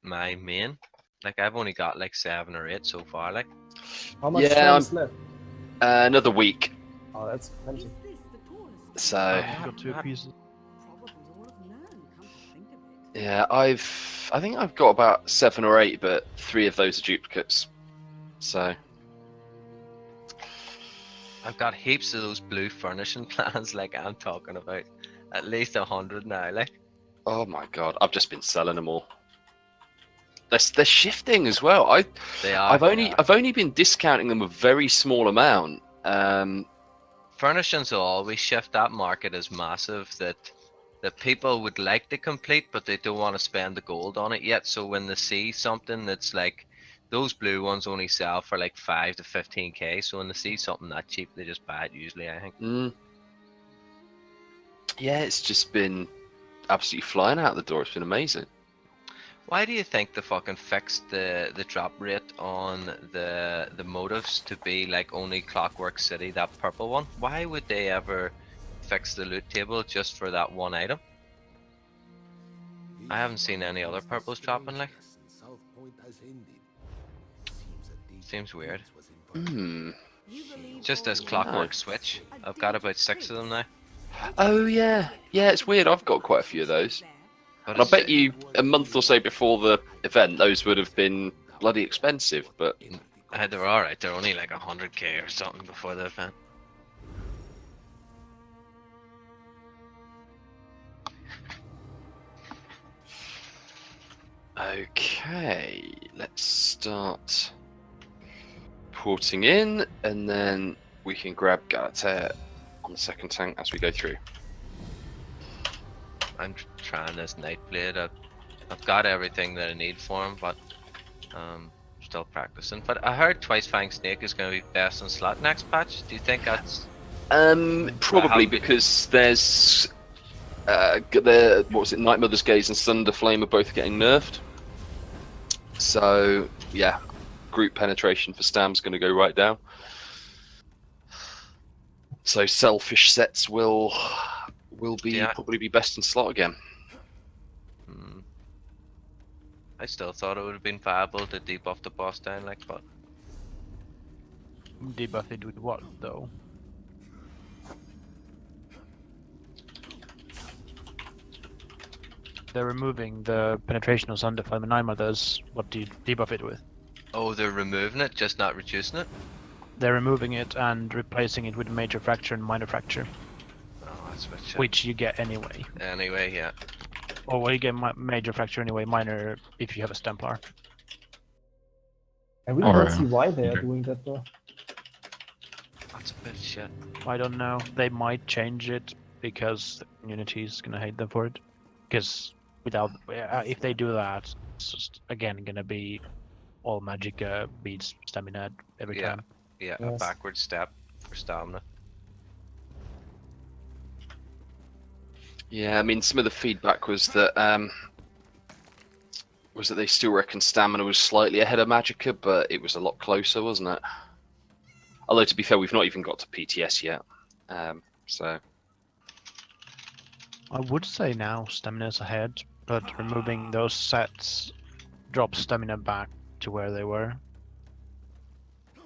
my main. Like I've only got like 7 or 8 so far. Like How much Yeah, time is left? another week. Oh, that's plenty. So I've got 2 pieces. yeah, I think I've got about 7 or 8, but 3 of those are duplicates. So I've got heaps of those blue furnishing plans. Like I'm talking about at least 100 now. Like oh my god, I've just been selling them all. They're shifting as well. they are. I've only been discounting them a very small amount. Furnishings will always shift. That market is massive. That people would like to complete, but they don't want to spend the gold on it yet. So when they see something that's like those blue ones only sell for like 5 to 15k. So when they see something that cheap, they just buy it. Usually, I think. Yeah, it's just been absolutely flying out the door. It's been amazing. Why do you think they fucking fixed the drop rate on the motives to be like only Clockwork City, that purple one? Why would they ever fix the loot table just for that one item? I haven't seen any other purples dropping like. Seems weird. Just as Clockwork Switch, I've got about 6 of them now. Oh yeah, yeah. It's weird. I've got quite a few of those. But And I bet you a month or so before the event, those would have been bloody expensive. But they're alright. They're only like 100k or something before the event. okay, let's start porting in, and then we can grab Galatea on the second tank as we go through. I'm trying this Nightblade. I've got everything that I need for him, but still practicing. But I heard Twice Fang Snake is going to be best in slot next patch. Do you think that's Probably because there's what was it? Night Mother's Gaze and Thunder Flame are both getting nerfed. So yeah, group penetration for Stam's going to go right down. So selfish sets will be probably be best in slot again. I still thought it would have been viable to debuff the boss down, like, but Debuff it with what though? They're removing the penetration of Thunder Flame and Nine Mothers. What do you debuff it with? oh, they're removing it, just not reducing it. They're removing it and replacing it with Major Fracture and Minor Fracture. Oh, that's which you get anyway. Anyway, yeah. Or well, you get Major Fracture anyway, Minor if you have a Stamplar. I really don't see why they are doing that though. That's a bit shit. I don't know. They might change it because the community is gonna hate them for it. Because without, if they do that, it's just again gonna be all magic beats stamina every time. Yeah, Yes. a backward step for stamina. Yeah, I mean, some of the feedback was that they still reckon stamina was slightly ahead of Magicka, but it was a lot closer, wasn't it? Although to be fair, we've not even got to PTS yet, so. I would say now stamina's ahead, but removing those sets drops stamina back to where they were.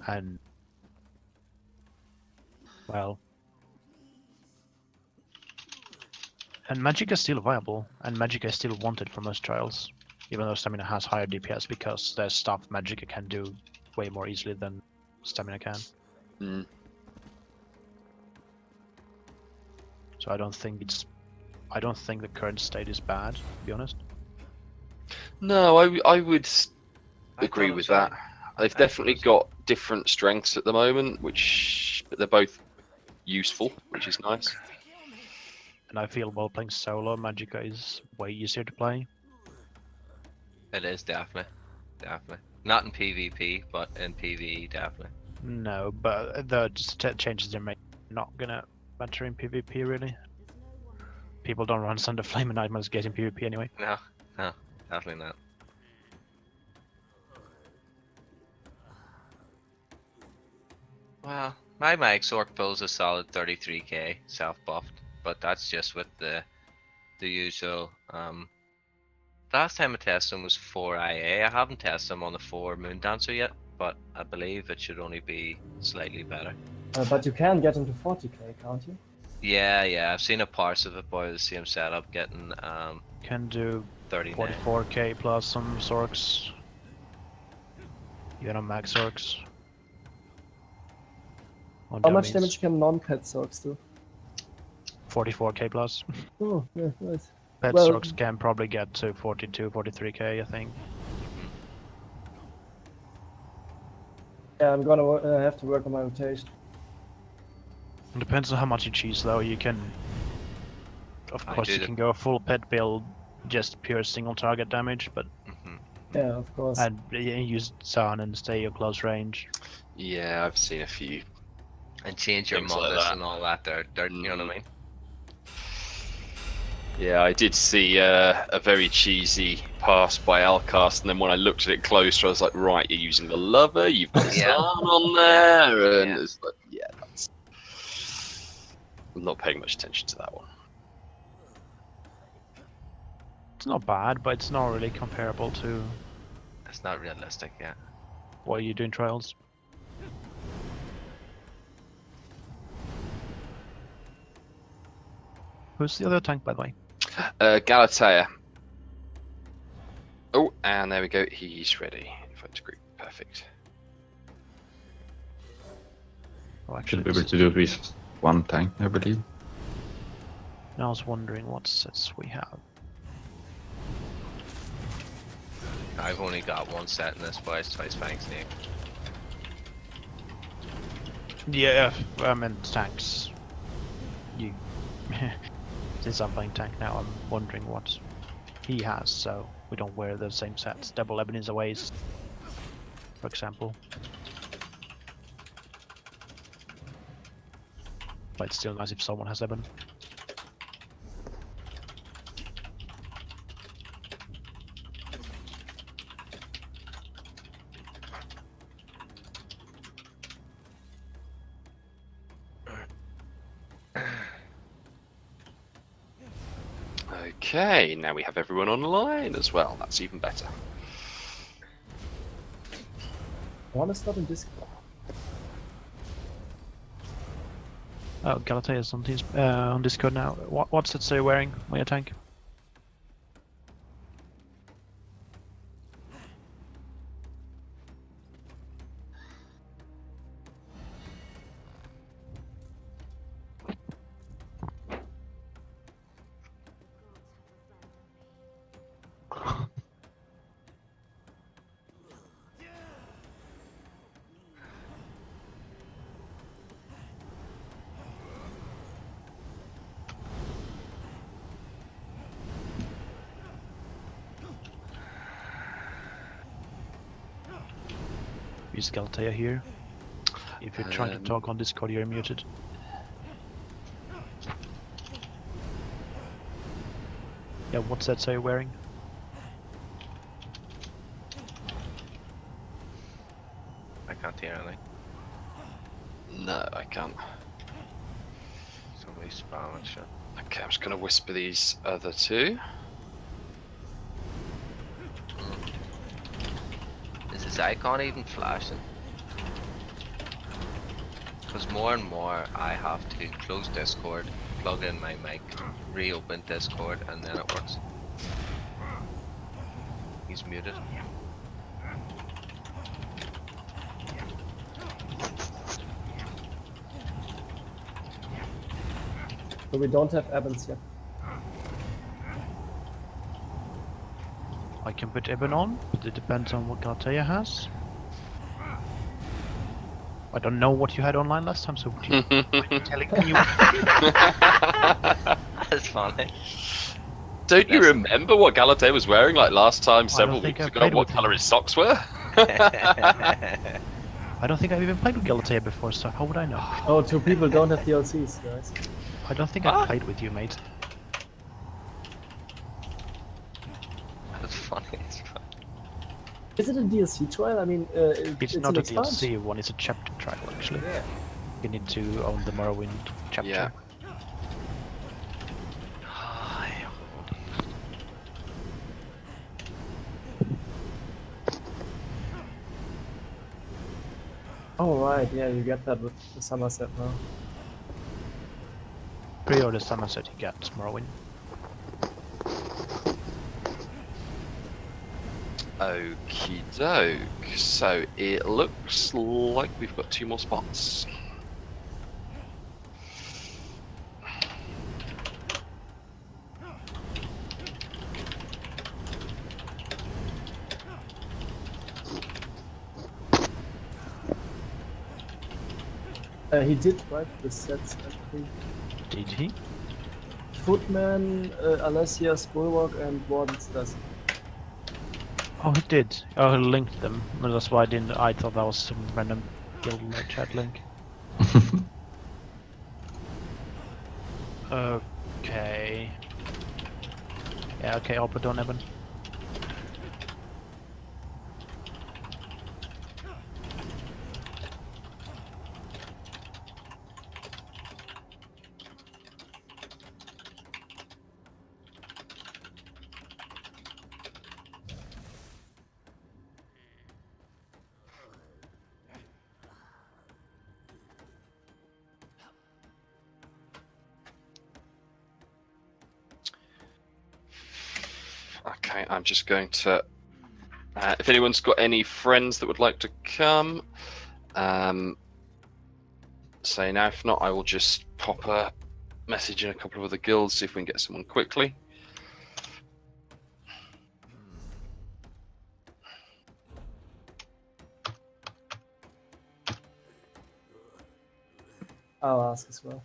And well, and Magicka is still viable, and Magicka is still wanted for most trials, even though stamina has higher DPS because there's stuff Magicka can do way more easily than stamina can. So I don't think the current state is bad, to be honest. No, I would agree thought it with was that. fine. They've definitely got different strengths at the moment, but they're both useful, which is nice. And I feel while playing solo, Magicka is way easier to play. It is definitely. Not in PvP, but in PvE, definitely. No, but the changes they're making are not gonna matter in PvP really. People don't run Thunder Flame and Nightmares Gate in PvP anyway. No, definitely not. Well, my Exorc pulls a solid 33k self-buffed, but that's just with the usual last time I tested them was 4 IA. I haven't tested them on the 4 Moon Dancer yet, but I believe it should only be slightly better. But you can get into 40k, can't you? Yeah, I've seen a parse of it by the same setup getting Can do 39. 44k plus some Zorks. Even on max Zorks. On How much dummies. damage can non-pet Zorks do? 44k plus. Oh, yeah, nice. Pet Well- Zorks can probably get to 42, 43k, I think. Yeah, I'm gonna have to work on my rotation. It depends on how much you choose, though. You can, of I course, do you the- can go full pet build, just pure single target damage, but Yeah, of course. and use Zahn and stay your close range. Yeah, I've seen a few. And change your Things like modus that. and all that. They're you know what I mean? Yeah, I did see a very cheesy pass by Alcast, and then when I looked at it closer, I was like, right, you're using the lover, you've got Yeah. Zahn on there, and Yeah. it's like, yeah, that's... I'm not paying much attention to that one. It's not bad, but it's not really comparable to It's not realistic, yeah. what you do in trials. Who's the other tank, by the way? Galatea. Oh, and there we go, he's ready. Invite group, perfect. Oh, Should actually, be able to do it with one tank, I believe. I was wondering what sets we have. I've only got one set in this, but it's twice Fang Snake. Yeah, I meant tanks. You, since I'm playing tank now, I'm wondering what he has, so we don't wear the same sets. Double Ebenezer Ways, for example. But it's still nice if someone has Eben. Okay, now we have everyone online as well. That's even better. I wanna start in Discord. Oh, Galatea is on, on Discord now. What sets are you wearing on your tank? Is Galatea here? If you're trying to talk on Discord, you're muted. Yeah, what sets are you wearing? I can't hear anything. No, I can't. Somebody spam and shit. Okay, I'm just going to whisper these other two. Is this icon even flashing? Because more and more I have to close Discord, plug in my mic, reopen Discord, and then it works. He's muted. So we don't have Evans yet. I can put Eben on, but it depends on what Galatea has. I don't know what you had online last time, so would you mind telling me? That's funny. Don't you That's- remember what Galatea was wearing like last time, several think weeks I've ago? played What with colour him. his socks were? I don't think I've even played with Galatea before, so how would I know? Oh, two people don't have DLCs, guys. I don't think I've played with you, mate. That's funny. It's funny. Is it a DLC trial? I mean, It's not an a expansion. DLC one, it's a chapter trial, actually. Yeah. You need to own the Morrowind chapter. Yeah. Oh right, yeah, you get that with the Somerset now. Pre-order Somerset, you get Morrowind. Okie doke. So it looks like we've got 2 more spots. He did write the sets, I think. Did he? Footman, Alessia's Bulwark, and Warden's Dust. Oh, he did. Oh, he linked them. Well, that's why I didn't. I thought that was some random guild chat link. Okay. Yeah, okay, I'll put on Evan. Okay, I'm just going to. If anyone's got any friends that would like to come, say now. If not, I will just pop a message in a couple of other guilds, see if we can get someone quickly. I'll ask as well.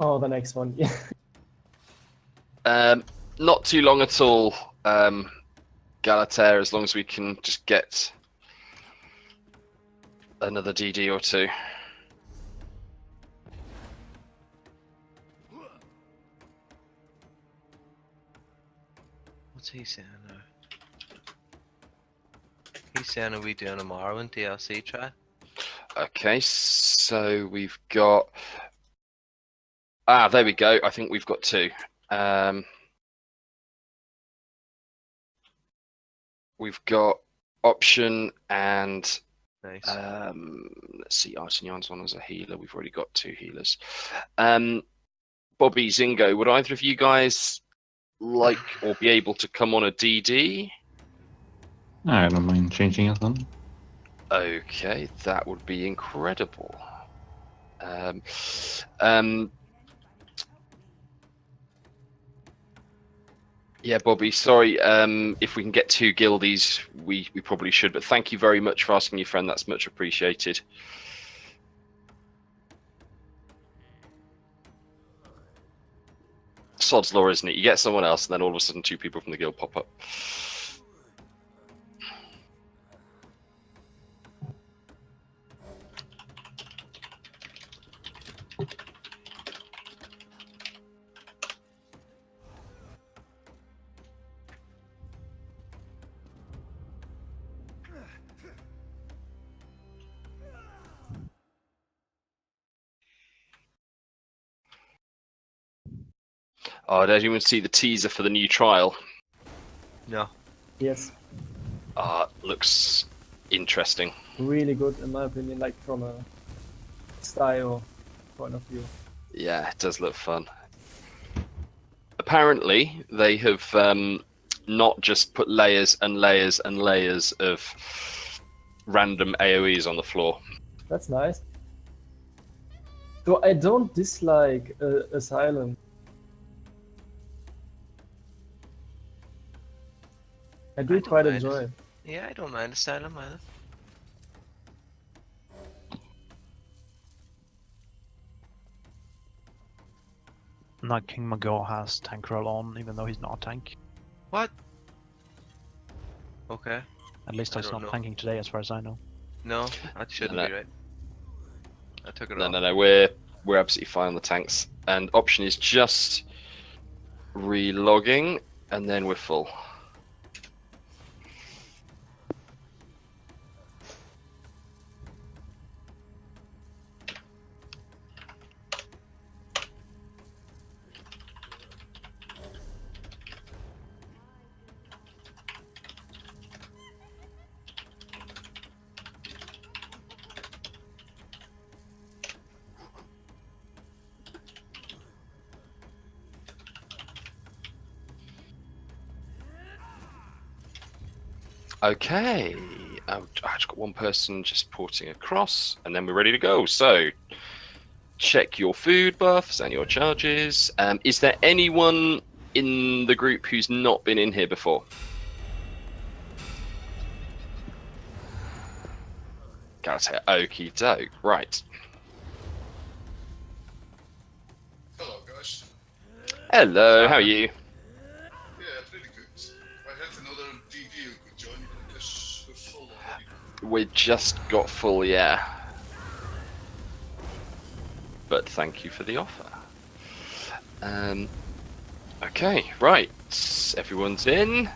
Oh, the next one, yeah. Not too long at all, Galatea, as long as we can just get another DD or 2. What's he saying now? He's saying, are we doing a Morrowind DLC try? Okay, so we've got. There we go. I think we've got 2. We've got option and Nice. let's see. Arsenion's one as a healer. We've already got 2 healers. Bobby, Zingo, would either of you guys like or be able to come on a DD? I don't mind changing it then. Okay, that would be incredible. Yeah, Bobby, sorry, if we can get 2 guildies, we probably should, but thank you very much for asking your friend, that's much appreciated. Sod's law, isn't it? You get someone else, and then all of a sudden 2 people from the guild pop up. Oh, did anyone see the teaser for the new trial? No. Yes, Looks interesting. really good in my opinion, like from a style point of view. Yeah, it does look fun. Apparently, they have not just put layers and layers and layers of random AoEs on the floor. That's nice. Though I don't dislike Asylum. I do I don't quite mind enjoy it. it. Yeah, I don't mind Asylum either. Night King Magor has tank roll on, even though he's not a tank. What? Okay. At least I he's don't not know. tanking today, as far as I know. No, that shouldn't No. be right. I took it No, off. no, no. We're absolutely fine on the tanks. And option is just relogging, and then we're full. Okay, I've just got one person just porting across, and then we're ready to go. So, check your food buffs and your charges. Is there anyone in the group who's not been in here before? Gotta say, okie doke. Right. Hello, guys. Hello, how are you? Yeah, pretty good. I had another DD who could join, but I guess we're full already. We just got full, yeah. But thank you for the offer. Okay, right. Everyone's in.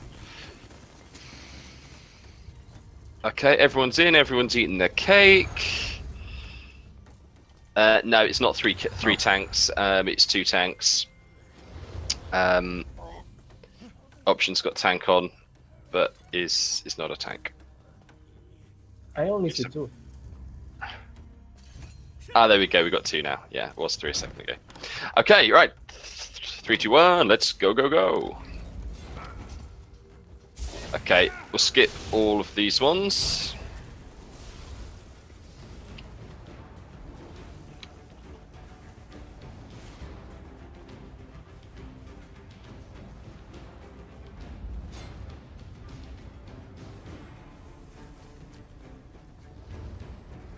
Okay, everyone's in. Everyone's eating their cake. No, it's not three tanks. It's 2 tanks. Option's got tank on, but is not a tank. I only see 2. Ah, there we go. We got 2 now. Yeah, it was 3 a second ago. Okay, right. 3, 2, 1. Let's go, go, go. Okay, we'll skip all of these ones.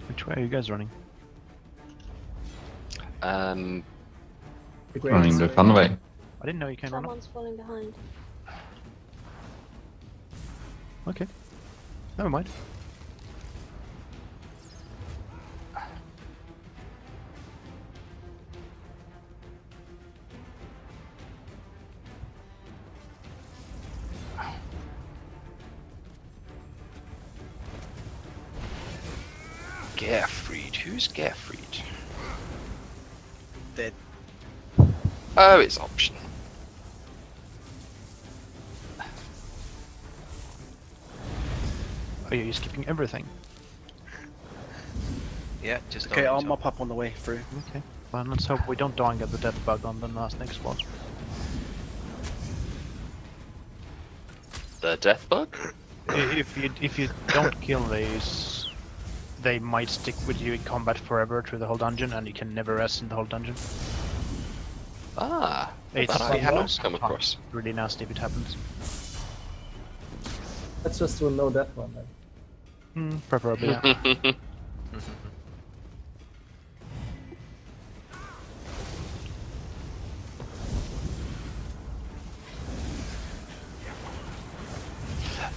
Which way are you guys running? Um, The Running the greatest fun way. I didn't know you can run up. Someone's falling behind. Okay. Never mind. Gerfried. Who's Gerfried? Dead. Oh, it's option. Oh, yeah, you're skipping everything. Yeah, just Okay, don't I'll jump. mop up on the way through. Okay. Well, let's hope we don't die and get the death bug on the last next spot. The death bug? If you don't kill these, they might stick with you in combat forever through the whole dungeon, and you can never rest in the whole dungeon. Ah, It's that I haven't come across. really nasty if it happens. Let's just do a no death one then. Preferably, yeah.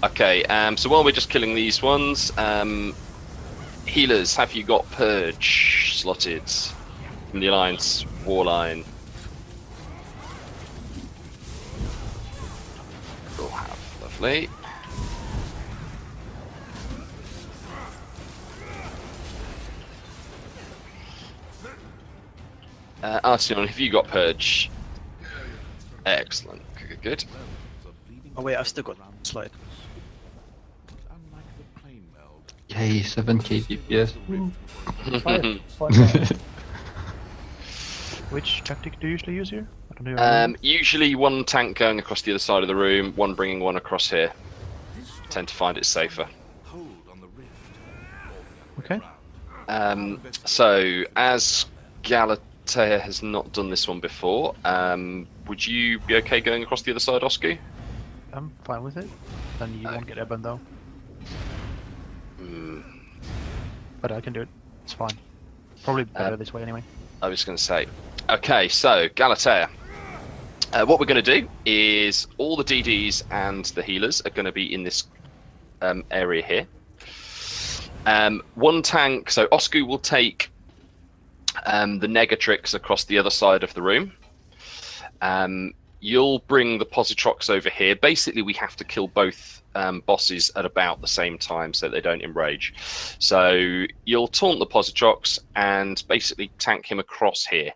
Okay, so while we're just killing these ones, healers, have you got Purge slotted from the Alliance war line? We'll have, lovely. Arsenal, have you got Purge? Excellent, good, good. Oh wait, I've still got slide. Yay, 7k DPS. Fine. Which tactic do you usually use here? I don't know. Usually one tank going across the other side of the room, one bringing one across here. Tend to find it safer. Okay. So, as Galatea has not done this one before, would you be okay going across the other side, Oscar? I'm fine with it. Then you won't get Eben though. But I can do it. It's fine. Probably better this way anyway. I was going to say. Okay, so Galatea. What we're going to do is all the DDs and the healers are going to be in this area here. One tank, so Oscar will take the Negatrix across the other side of the room. You'll bring the Positrox over here. Basically, we have to kill both bosses at about the same time so they don't enrage. So you'll taunt the Positrox and basically tank him across here,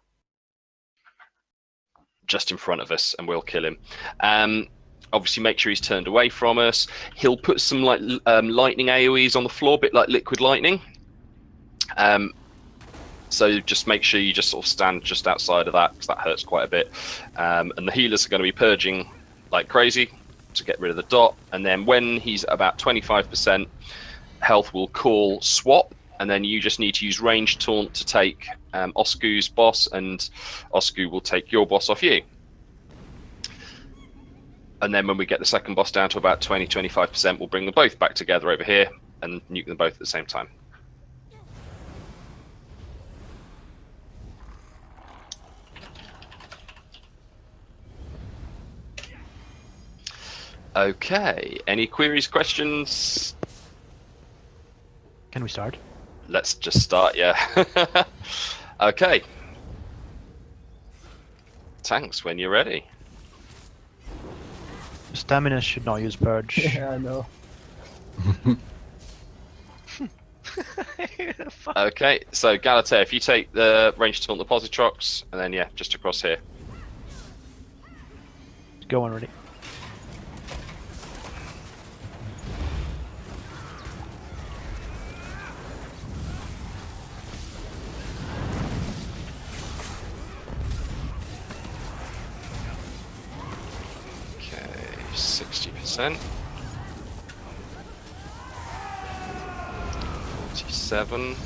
just in front of us, and we'll kill him. Obviously, make sure he's turned away from us. He'll put some like lightning AoEs on the floor, a bit like liquid lightning. So just make sure you just sort of stand just outside of that, because that hurts quite a bit. And the healers are going to be purging like crazy to get rid of the dot. And then when he's about 25% health, we'll call swap. And then you just need to use ranged taunt to take Oscu's boss, and Oscu will take your boss off you. And then when we get the second boss down to about 20-25%, we'll bring them both back together over here and nuke them both at the same time. Okay, any queries, questions? Can we start? Let's just start, yeah. Okay. Tanks, when you're ready. Stamina should not use purge. Yeah, I know. Okay, so Galatea, if you take the range taunt the Positrox, and then yeah, just across here. Go on, ready. Okay, 60%. 47.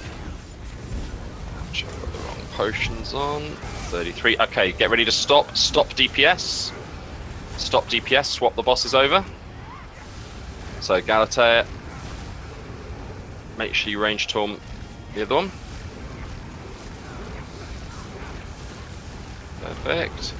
Sure, I've got the wrong potions on. 33. Okay, get ready to stop. Stop DPS. Stop DPS. Swap the bosses over. So Galatea, make sure you range taunt the other one. Perfect.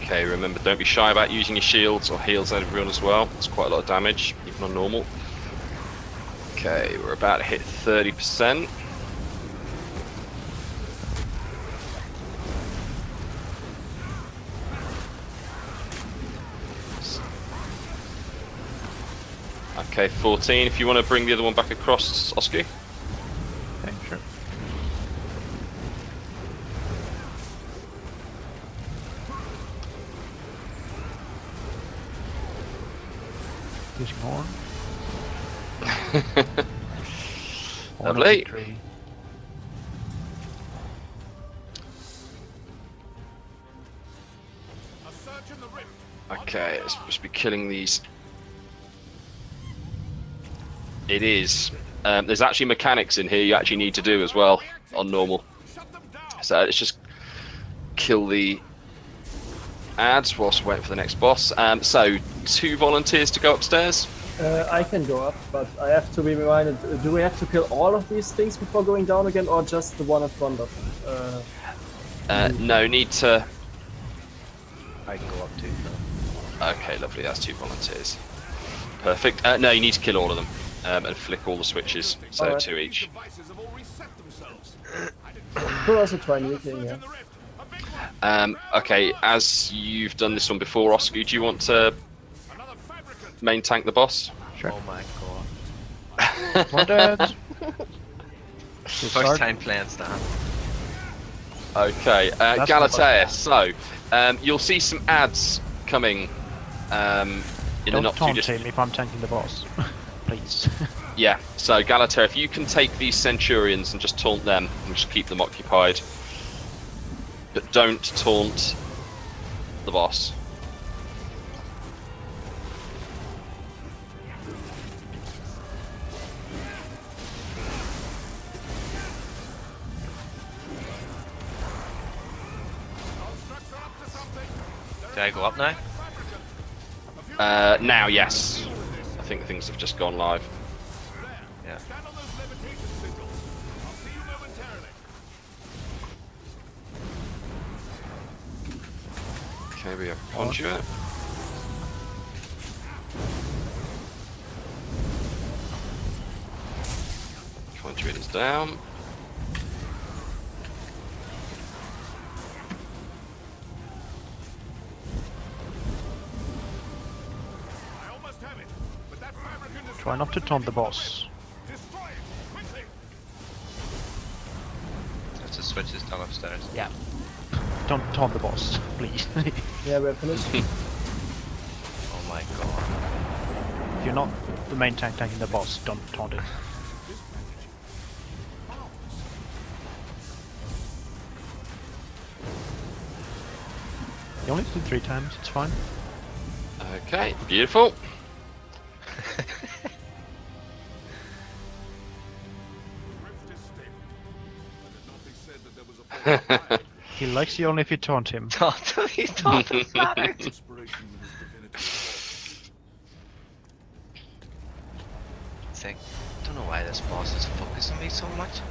Okay, remember, don't be shy about using your shields or heals on everyone as well. It's quite a lot of damage, even on normal. Okay, we're about to hit 30%. Okay, 14. If you want to bring the other one back across, Oscar. Okay, sure. Using horn. Lovely. Okay, let's just be killing these. It is. There's actually mechanics in here you actually need to do as well on normal. So let's just kill the ads whilst we wait for the next boss. So 2 volunteers to go upstairs. I can go up, but I have to be reminded, do we have to kill all of these things before going down again, or just the one in front of? No, need to... I can go up too. Okay, lovely, that's 2 volunteers. Perfect. No, you need to kill all of them and flick all the switches, so Alright. 2 each. Could also try nuking, yeah. Okay, as you've done this one before, Oscar, do you want to main tank the boss? Sure. Oh my god. One dead. First time playing Stan. Okay, That's Galatea, so you'll see some ads coming in the Don't not too taunt distant. him if I'm tanking the boss. Please. Yeah, so Galatea, if you can take these Centurions and just taunt them and just keep them occupied. But don't taunt the boss. Did I go up now? Now, yes. think things have just gone live. Yeah. Stand on those levitation symbols. I'll see you momentarily. Okay, we have conduit. Conduit is down. I almost have it, but that fabric can Try not to taunt the boss. destroy it quickly. Let's just switch his tongue upstairs. Yeah. Don't taunt the boss, please. Yeah, we're finished. Oh my god. If you're not the main tank tanking the boss, don't taunt it. You only did 3 times, it's fine. Okay, beautiful. Drift is stable. Let it not be said that there was a point of fire. He likes you only if you taunt him. Taunt him, he taunt him flat out. Inspiration in his divinity. It's like, I don't know why this boss is focusing me so much.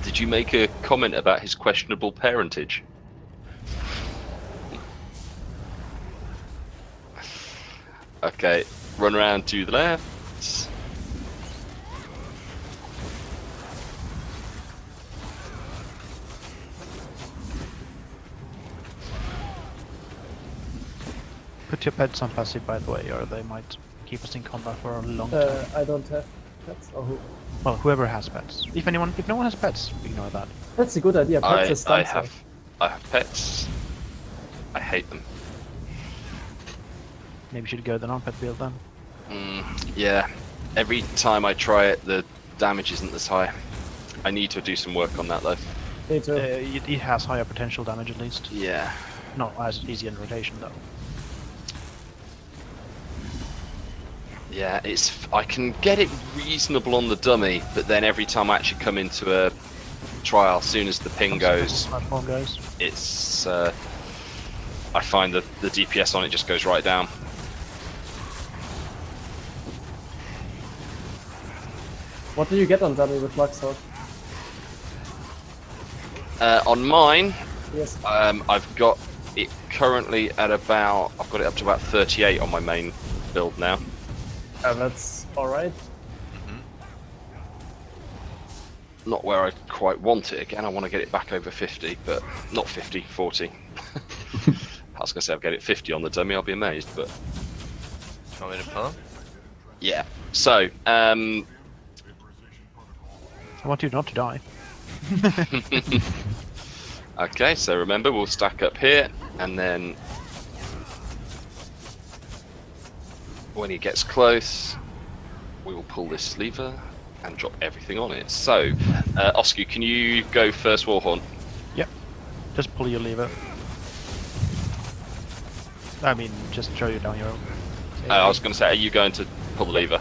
Did you make a comment about his questionable parentage? Okay, run around to the left. Put your pets on passive, by the way, or they might keep us in combat for a long time. I don't have pets. Or who? Well, whoever has pets. If no one has pets, ignore that. That's a good idea. Pets is I stun have pets. I hate them. Maybe you should go the non-pet build then. Yeah, every time I try it, the damage isn't as high. I need to do some work on that though. Me too. It has higher potential damage at least. Yeah. Not as easy in rotation though. Yeah, I can get it reasonable on the dummy, but then every time I actually come into a trial, as soon as the ping goes, Platform goes. it's I find that the DPS on it just goes right down. What do you get on dummy with Lux Sword? On mine, Yes. I've got it currently at about, I've got it up to about 38 on my main build now. That's alright. Not where I quite want it again. I want to get it back over 50, but not 50, 40. I was going to say I'll get it 50 on the dummy, I'll be amazed, but Want me to pull him? yeah. So, I want you not to die. okay, so remember, we'll stack up here, and then when he gets close, we will pull this lever and drop everything on it. So, Oscar, can you go first, Warhorn? Yep. Just pull your lever. I mean, just throw you down your own. I was going to say, are you going to pull the lever?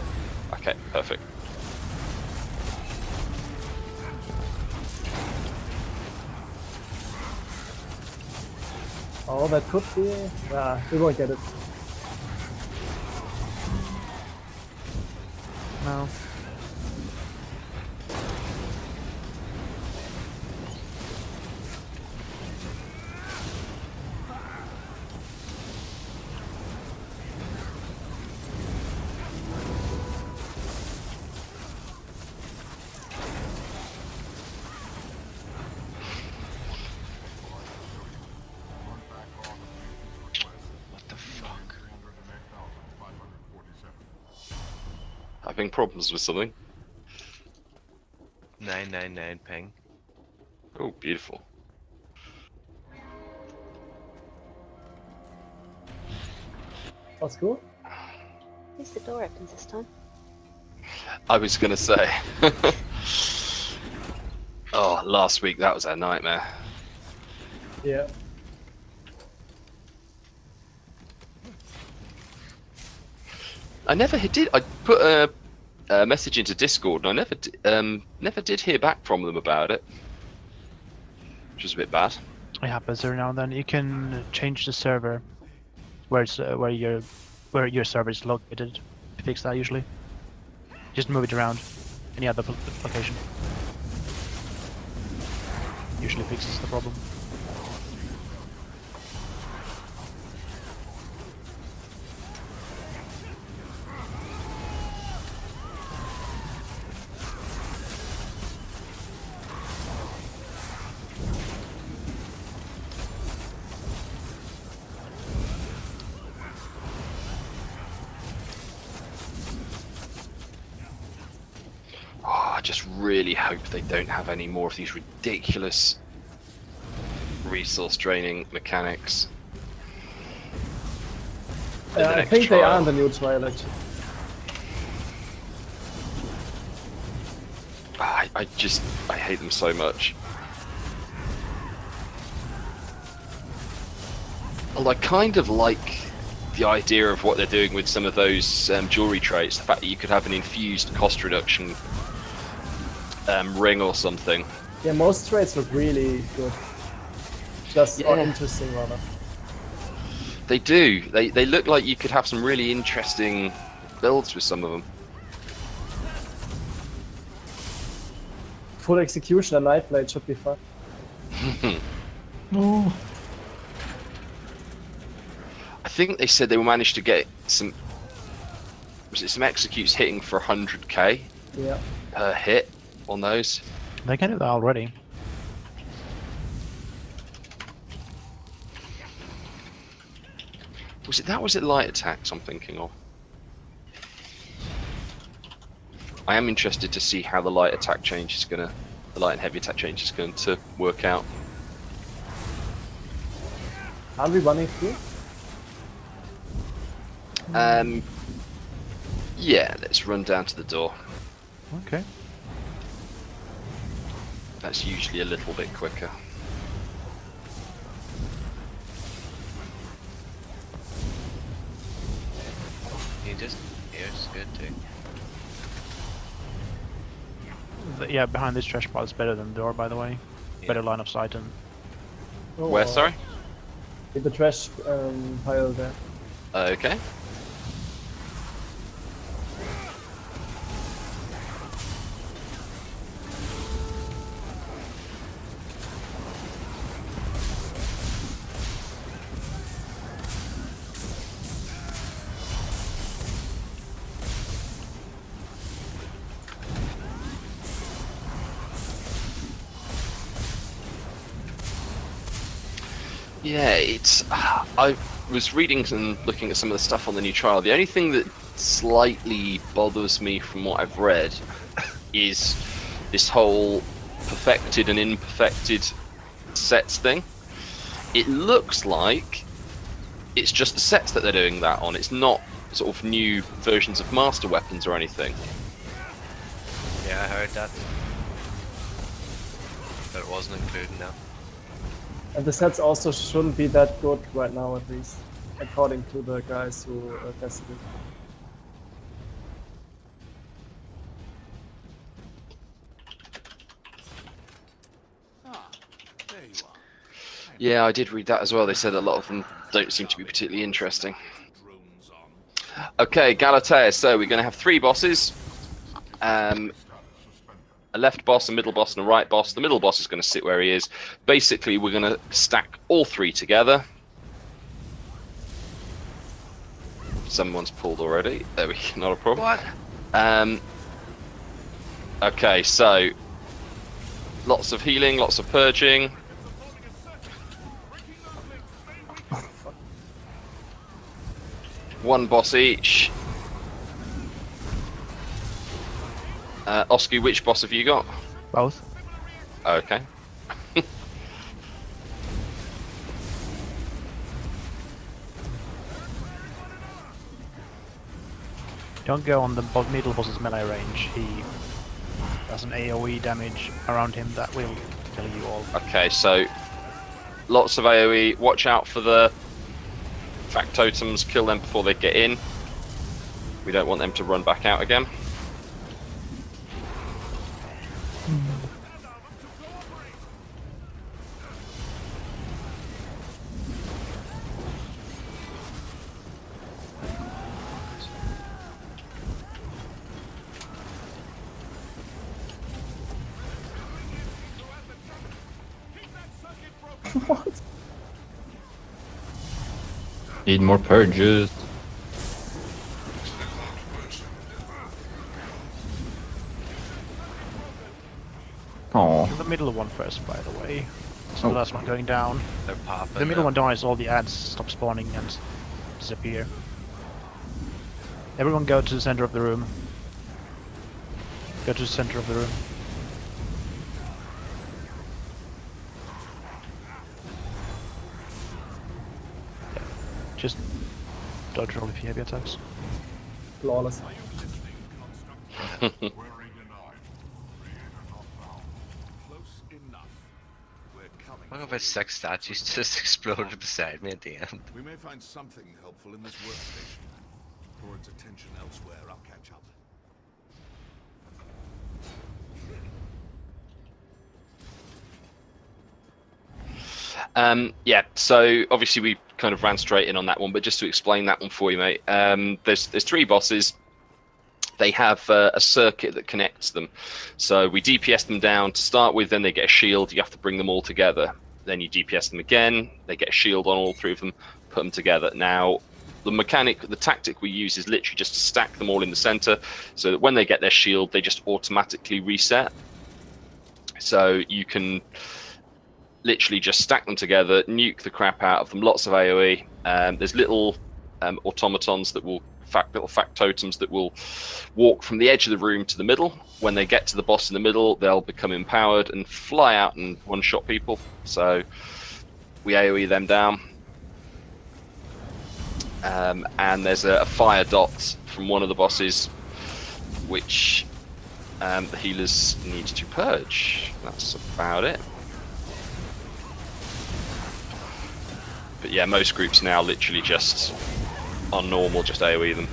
Okay, perfect. Oh, that could be. We won't get it. No. What the fuck? Having problems with something? 999 ping. Oh, beautiful. That's cool. At least the door opens this time. I was going to say. Oh, last week that was a nightmare. Yeah. I never did. I put a message into Discord, and I never did hear back from them about it, which was a bit bad. It happens every now and then. You can change the server where your server is located. Fix that usually. Just move it around. Any other location. Usually fixes the problem. I just really hope they don't have any more of these ridiculous resource draining mechanics. I think they are in the new trial actually. I hate them so much. Well, I kind of like the idea of what they're doing with some of those jewelry traits. The fact that you could have an infused cost reduction ring or something. Yeah, most traits look really good. Just or interesting rather. They do. They look like you could have some really interesting builds with some of them. Full execution and Nightblade should be fun. No. I think they said they managed to get some. Was it some executes hitting for 100k Yeah. per hit on those? They can do that already. Was it light attacks I'm thinking of? I am interested to see how the light attack change is gonna, the light and heavy attack change is going to work out. Are we running through? Yeah, let's run down to the door. Okay. That's usually a little bit quicker. Here's good too. Yeah, behind this trash pile is better than the door, by the way. Yeah. Better line of sight and Oh, Where, sorry? in the trash pile there. Okay. Yeah, it's. I was reading and looking at some of the stuff on the new trial. The only thing that slightly bothers me from what I've read is this whole perfected and imperfected sets thing. It looks like it's just the sets that they're doing that on. It's not sort of new versions of master weapons or anything. Yeah, I heard that. But it wasn't included now. And the sets also shouldn't be that good right now, at least, according to the guys who tested it. There you are. Yeah, I did read that as well. They said a lot of them don't seem to be particularly interesting. Drones on. Okay, Galatea. So we're going to have 3 bosses. A left boss, a middle boss, and a right boss. The middle boss is going to sit where he is. Basically, we're going to stack all 3 together. Someone's pulled already. There we go, not a problem. What? Okay, so lots of healing, lots of purging. One boss each. Oski, which boss have you got? both. Okay. Don't go on the middle boss's melee range. He has an AoE damage around him that will kill you all. Okay, so lots of AoE. Watch out for the factotums. Kill them before they get in. We don't want them to run back out again. What? Need more purges. Oh, Kill the middle one first, by the way. So Oh. the last one going down. They're popping. The middle now. one dies, all the ads stop spawning and disappear. Everyone go to the center of the room. Go to the center of the room. Yeah. Just dodge roll if you have your attacks. Flawless. Query denied. Creator not found. Close enough. We're coming. Look if 6 statues just exploded beside me at the end. We may find something helpful in this workstation. For its attention elsewhere, I'll catch up. Yeah, so obviously we kind of ran straight in on that one, but just to explain that one for you, mate. There's 3 bosses. They have a circuit that connects them. So we DPS them down to start with, then they get a shield. You have to bring them all together. Then you DPS them again. They get a shield on all 3 of them, put them together. Now, the tactic we use is literally just to stack them all in the center so that when they get their shield, they just automatically reset. So you can literally just stack them together, nuke the crap out of them, lots of AoE. There's little automatons that will, little factotums that will walk from the edge of the room to the middle. When they get to the boss in the middle, they'll become empowered and fly out and one-shot people. So we AoE them down. And there's a fire dot from one of the bosses, which the healers need to purge. That's about it. But yeah, most groups now literally just on normal, just AoE them.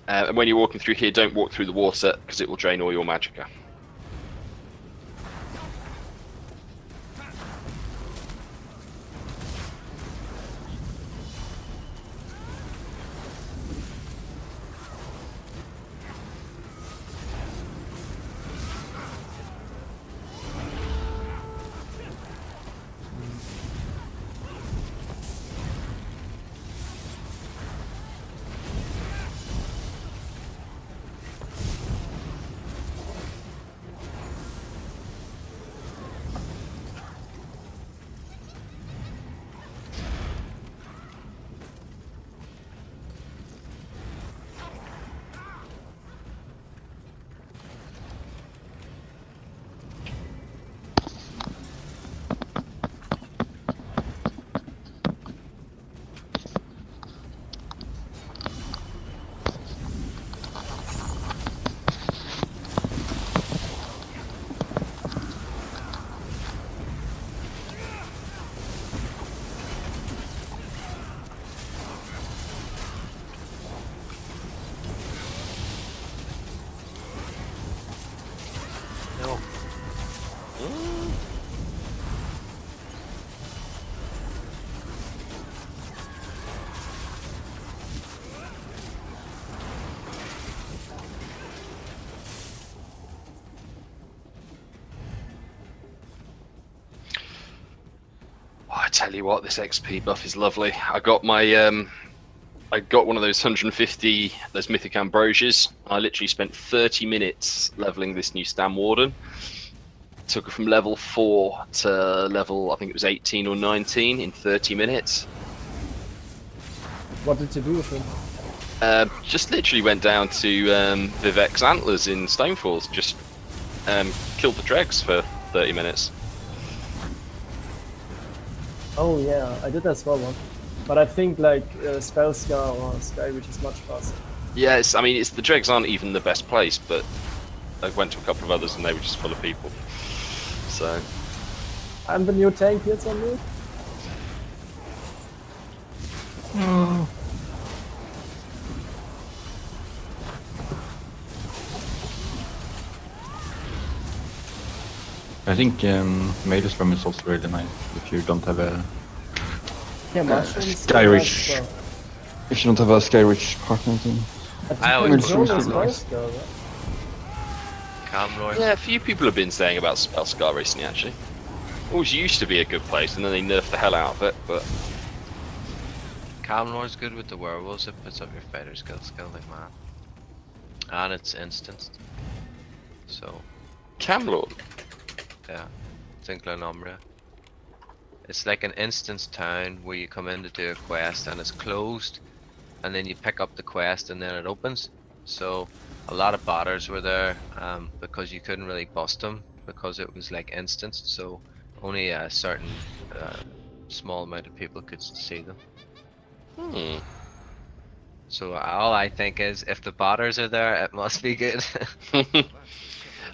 And when you're walking through here, don't walk through the water because it will drain all your magicka. No. Oh, I tell you what, this XP buff is lovely. I got my I got one of those 150, those Mythic Ambrosias. I literally spent 30 minutes leveling this new Stam Warden. Took it from level 4 to level, I think it was 18 or 19 in 30 minutes. What did you do with him? Just literally went down to Vivek's Antlers in Stonefalls. Just killed the dregs for 30 minutes. Oh yeah, I did as well once. But I think like Spellscar or Sky, which is much faster. Yeah, I mean, the dregs aren't even the best place, but I went to a couple of others and they were just full of people. So I'm the new tank here, somewhere. I think Maelstrom is also really nice if you don't have a Yeah, mushrooms. Skyreach. Well. If you don't have a Skyreach partner, then I I always Mushrooms go are Calm nice. Camroy. Yeah, a few people have been saying about Spellscar recently, actually. Always used to be a good place, and then they nerfed the hell out of it, but... Camroy's good with the werewolves. It puts up your fighter skill like mad. And it's instanced. So, Camlord? yeah. It's in Glenumbra. It's like an instance town where you come in to do a quest and it's closed, and then you pick up the quest and then it opens. So a lot of botters were there because you couldn't really bust them because it was like instanced. So only a certain small amount of people could see them. Hmm. So all I think is if the botters are there, it must be good.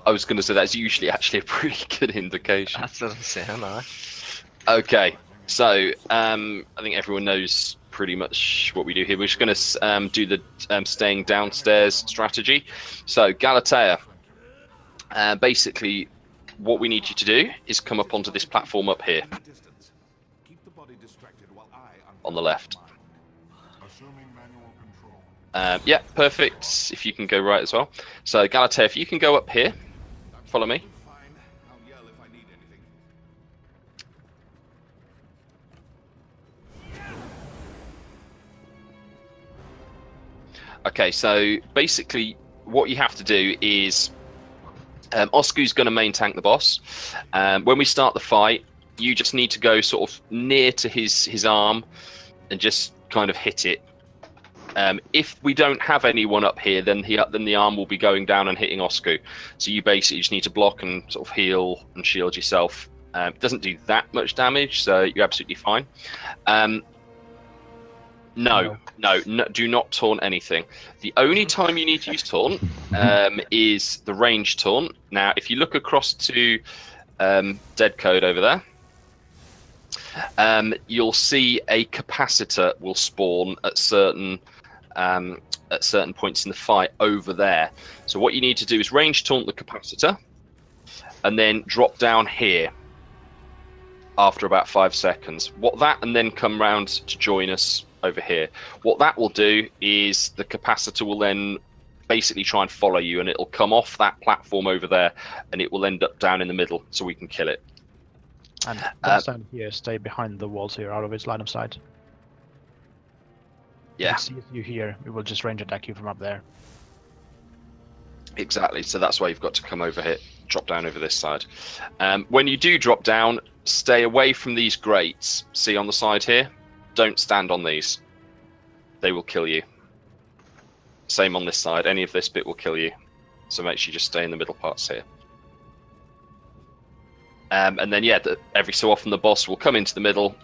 I was going to say that's usually actually a pretty good indication. That's what I'm saying, huh? Okay, so I think everyone knows pretty much what we do here. We're just going to do the staying downstairs strategy. So Galatea, basically what we need you to do is come up onto this platform up here Distance. Keep the body distracted while I on the left. assuming manual control. Yeah, perfect. If you can go right as well. So Galatea, if you can go up here, follow me. Fine. I'll yell if I need anything. Okay, so basically what you have to do is Oscu's going to main tank the boss. When we start the fight, you just need to go sort of near to his arm and just kind of hit it. If we don't have anyone up here, then the arm will be going down and hitting Oscu. So you basically just need to block and sort of heal and shield yourself. It doesn't do that much damage, so you're absolutely fine. No, do not taunt anything. The only time you need to use taunt is the range taunt. Now, if you look across to Dead Code over there, you'll see a capacitor will spawn at certain points in the fight over there. So what you need to do is range taunt the capacitor, and then drop down here after about 5 seconds. And then come round to join us over here. What that will do is the capacitor will then basically try and follow you, and it'll come off that platform over there, and it will end up down in the middle, so we can kill it. And don't stand here, stay behind the walls here, out of its line of sight. Yeah, If it sees you here, we will just range attack you from up there. exactly. So that's why you've got to come over here, drop down over this side. When you do drop down, stay away from these grates. See on the side here? Don't stand on these. They will kill you. Same on this side. Any of this bit will kill you. So make sure you just stay in the middle parts here. And then, yeah, every so often the boss will come into the middle.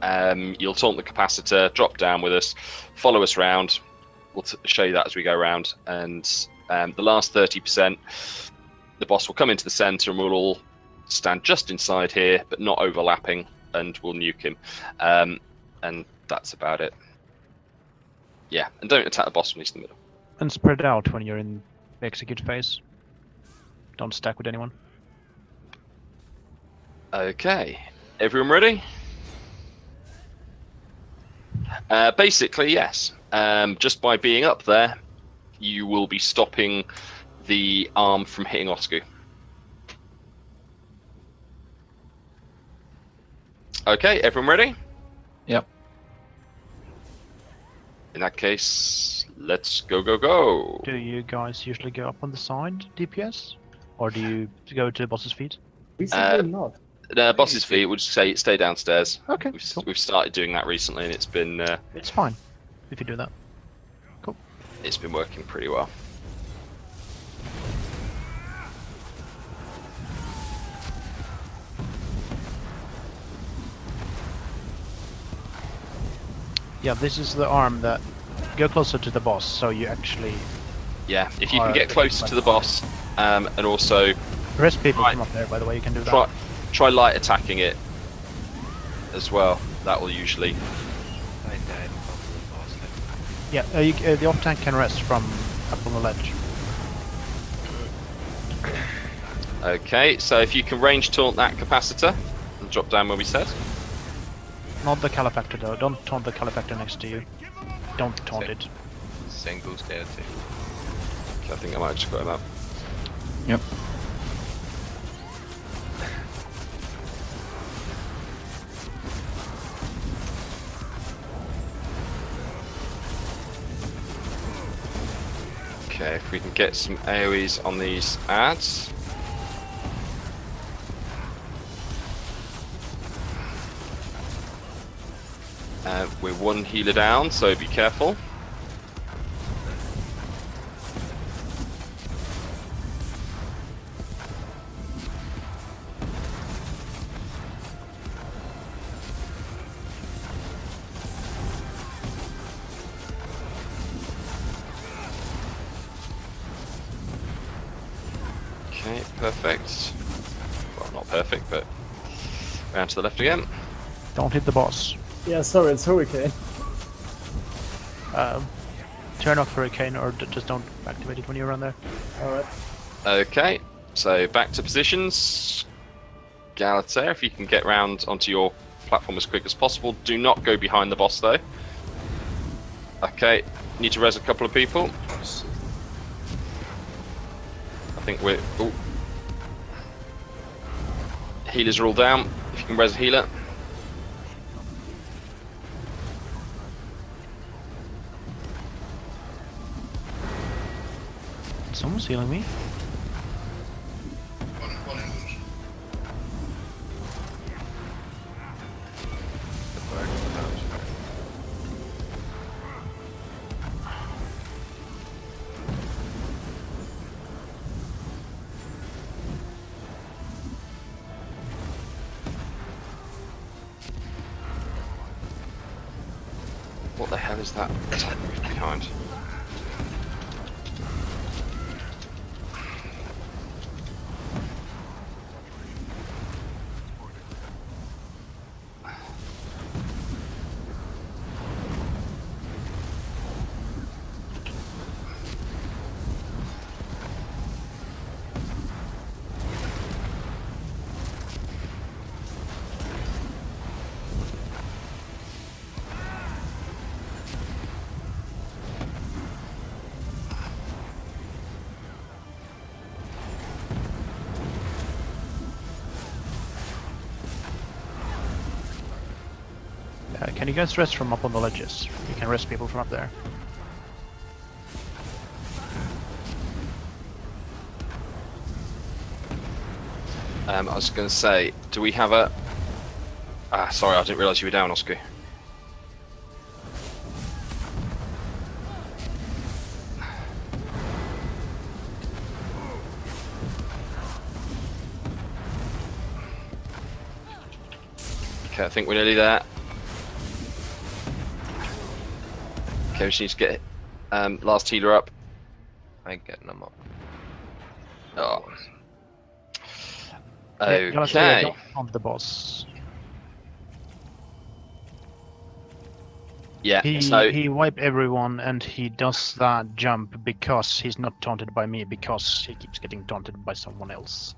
You'll taunt the capacitor, drop down with us, follow us round. We'll show you that as we go around. And the last 30%, the boss will come into the center and we'll all stand just inside here, but not overlapping, and we'll nuke him. And that's about it. Yeah, and don't attack the boss when he's in the middle. And spread out when you're in the execute phase. Don't stack with anyone. Okay, everyone ready? Basically, yes. Just by being up there, you will be stopping the arm from hitting Oscu. Okay, everyone ready? Yep. In that case, let's go. Do you guys usually go up on the side, DPS? Or do you go to the boss's feet? Recently not. Boss's feet would say stay downstairs. Okay, We've, cool. we've started doing that recently, and it's been It's fine if you do that. it's been working pretty well. Yeah, this is the arm that... Go closer to the boss, so you actually... Yeah, if you can Alright. get closer to the boss, and also Rest people Right. from up there, by the way, you can do that. try light attacking it as well. That will usually. I died from the boss. Yeah, the off-tank can rest from up on the ledge. Okay, so if you can range taunt that capacitor and drop down where we said. Not the Calefactor though. Don't taunt the Calefactor next to you. Don't taunt it. Singles dead too. Okay, I think I might have just got him up. Yep. Okay, if we can get some AoEs on these ads. We're one healer down, so be careful. Okay, perfect. Well, not perfect, but round to the left again. Don't hit the boss. Yeah, sorry, it's Hurricane. Turn off Hurricane or just don't activate it when you're around there. Alright. Okay, so back to positions. Galatea, if you can get round onto your platform as quick as possible. Do not go behind the boss though. Okay, need to res a couple of people. I think we're... Ooh. Healers are all down. If you can res a healer. Someone's healing me. One illusion. What the hell is that attack move behind? Can you guys rest from up on the ledges? You can rest people from up there. I was going to say, do we have a... Ah, sorry, I didn't realise you were down, Oscar. Okay, I think we're nearly there. Okay, we just need to get last healer up. I ain't getting them up. Oh. Galatea, Okay. don't taunt the boss. Yeah, He so... wipe everyone and he does that jump because he's not taunted by me, because he keeps getting taunted by someone else.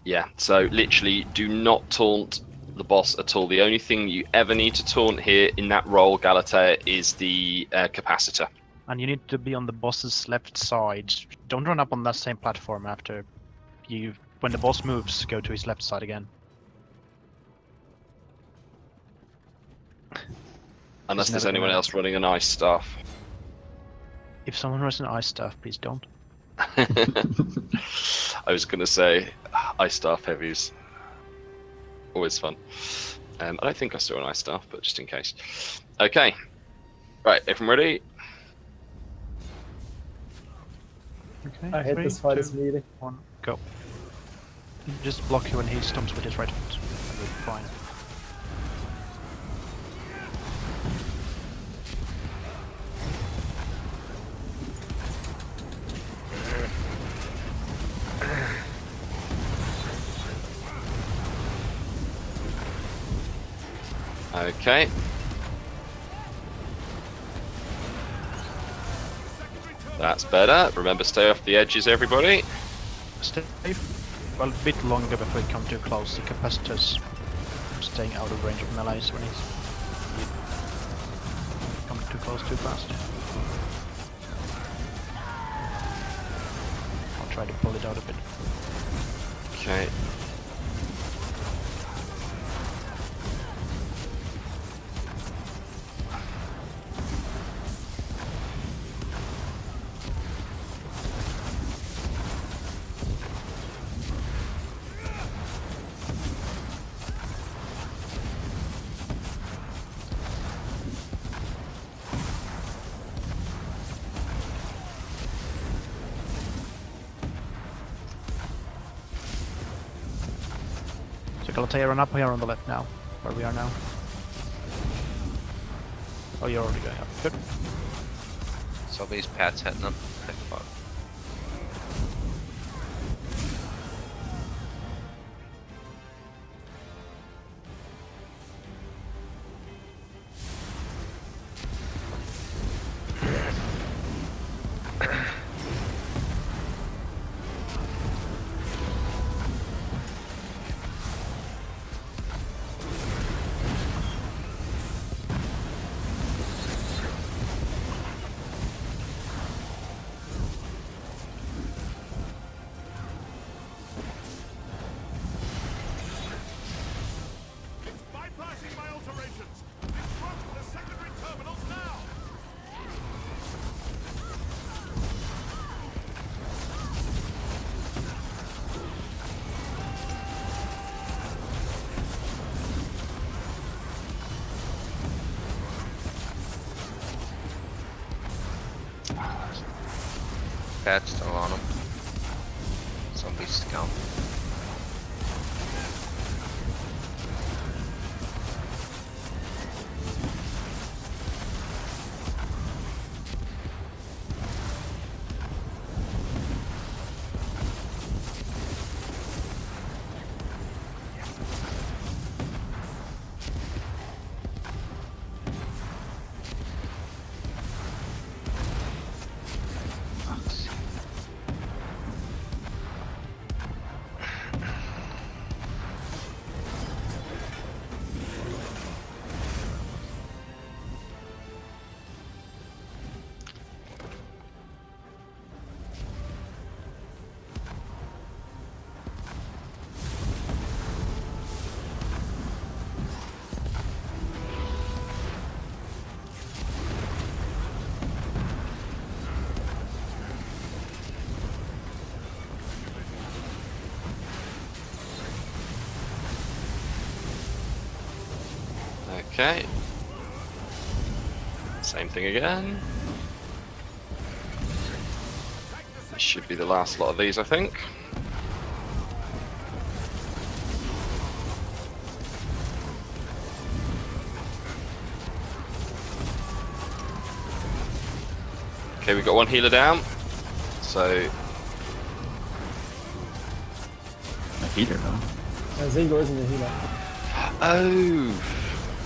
Yeah, so literally do not taunt the boss at all. The only thing you ever need to taunt here in that role, Galatea, is the capacitor. And you need to be on the boss's left side. Don't run up on that same platform after you... When the boss moves, go to his left side again. Unless He's there's never anyone gonna- else running an ice staff. If someone runs an ice staff, please don't. I was going to say, ice staff heavies. Always fun. I don't think I saw an ice staff, but just in case. Okay. Right, everyone ready? Okay. I hate 3, this fight, 2, it's meaty. 1, go. Just block you when he stomps with his right foot. And we'll be fine. Okay. That's better. Remember, stay off the edges, everybody. Stay well, a bit longer before we come too close. The capacitor's staying out of range of melees when he's Come too close too fast. I'll try to pull it out a bit. Okay. So Galatea, run up here on the left now, where we are now. Oh, you're already going up. Good. So these pets hitting them. Like, fuck. It's bypassing my alterations. Disrupt the secondary terminals now. Pets still on them. Somebody's scalp. Okay. Same thing again. This should be the last lot of these, I think. Okay, we've got one healer down. So, A healer, though. Zingo isn't a healer. oh,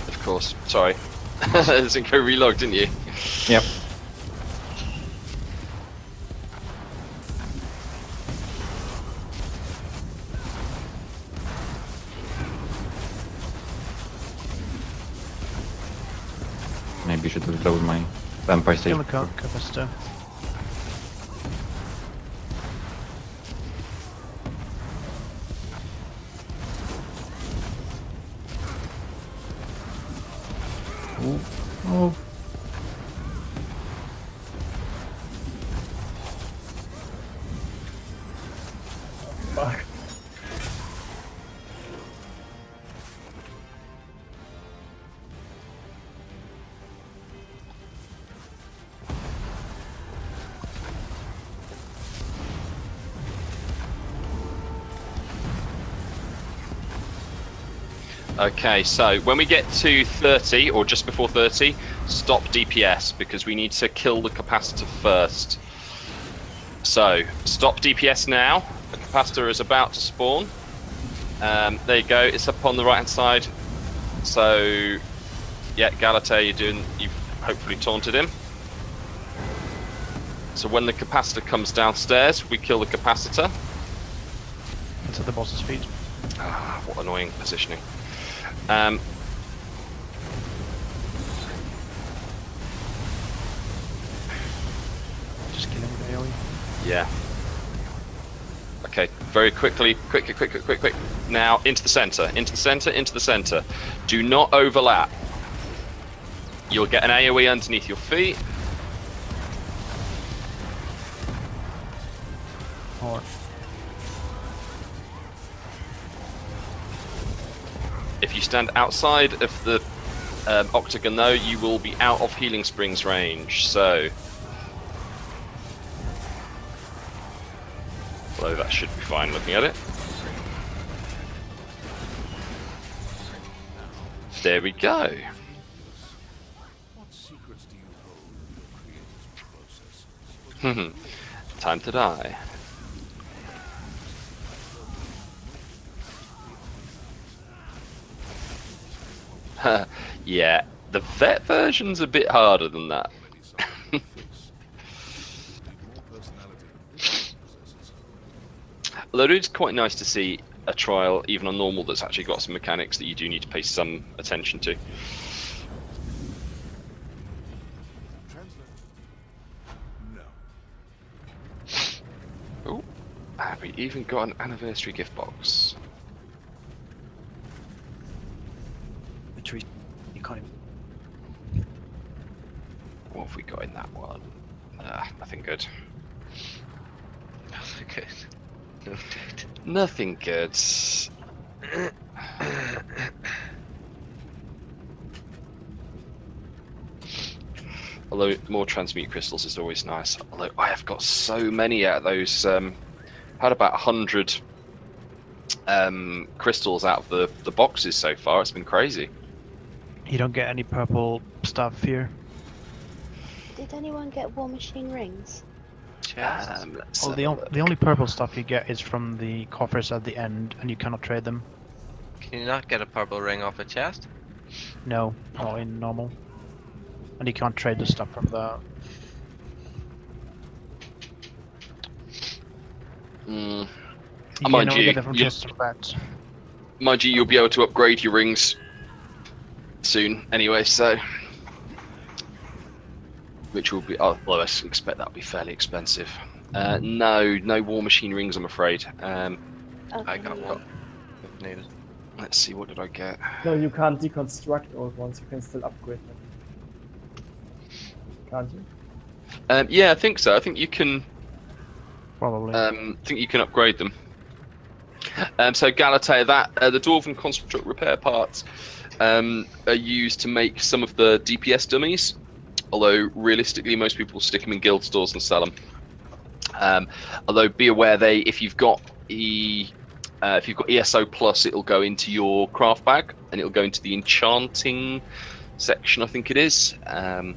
of course. Sorry, Zinko relogged, didn't you? Yep. Maybe should have blown my vampire stage. Kill the capacitor. Oh. Fuck. Okay, so when we get to 30 or just before 30, stop DPS because we need to kill the capacitor first. So stop DPS now. The capacitor is about to spawn. There you go. It's up on the right hand side. So yeah, Galatea, you've hopefully taunted him. So when the capacitor comes downstairs, we kill the capacitor. It's at the boss's feet. Ah, what annoying positioning. Yeah. Okay, very quickly, quick. Now, into the center, into the center, into the center. Do not overlap. You'll get an AoE underneath your feet. Or If you stand outside of the octagon, though, you will be out of healing springs range. So, although that should be fine looking at it. There we go. What secrets do you hold in your creative process? Time to die. Yeah, the vet version's a bit harder than that. Although it is quite nice to see a trial, even on normal, that's actually got some mechanics that you do need to pay some attention to. Oh, have we even got an anniversary gift box? Retreat. You can't even. What have we got in that one? Nothing good. Nothing good. No dude. Nothing good. Although more transmute crystals is always nice. Although I have got so many out of those. Had about 100 crystals out of the boxes so far. It's been crazy. you don't get any purple stuff here. Did anyone get War Machine rings? Let's Well, have the, a the only purple stuff you get is from the coffers at the end, and you cannot trade them. Can you not get a purple ring off a chest? No, not in normal. And you can't trade the stuff from the... Mm. You Mind can only you, get it from chests or bats. Mind you, you'll be able to upgrade your rings soon anyway, so... Which will be... Oh, well, I expect that'll be fairly expensive. No War Machine rings, I'm afraid. Okay. I got one. If needed. Let's see, what did I get? No, you can't deconstruct old ones. You can still upgrade them. Can't you? Yeah, I think so. I think you can... Probably. think you can upgrade them. So Galatea, the Dwarven Construct repair parts are used to make some of the DPS dummies. Although realistically, most people stick them in guild stores and sell them. Although be aware, if you've got ESO plus, it'll go into your craft bag and it'll go into the enchanting section, I think it is. But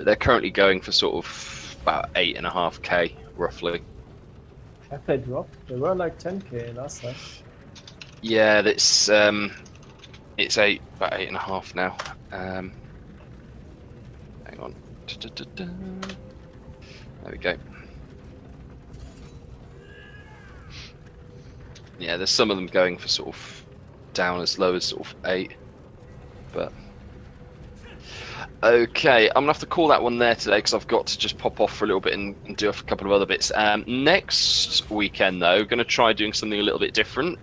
they're currently going for sort of about 8.5k roughly. Have they dropped? They were like 10k last time. Yeah, it's about 8.5 now. Hang on. There we go. Yeah, there's some of them going for sort of down as low as sort of 8. But okay, I'm gonna have to call that one there today because I've got to just pop off for a little bit and do a couple of other bits. Next weekend though, going to try doing something a little bit different.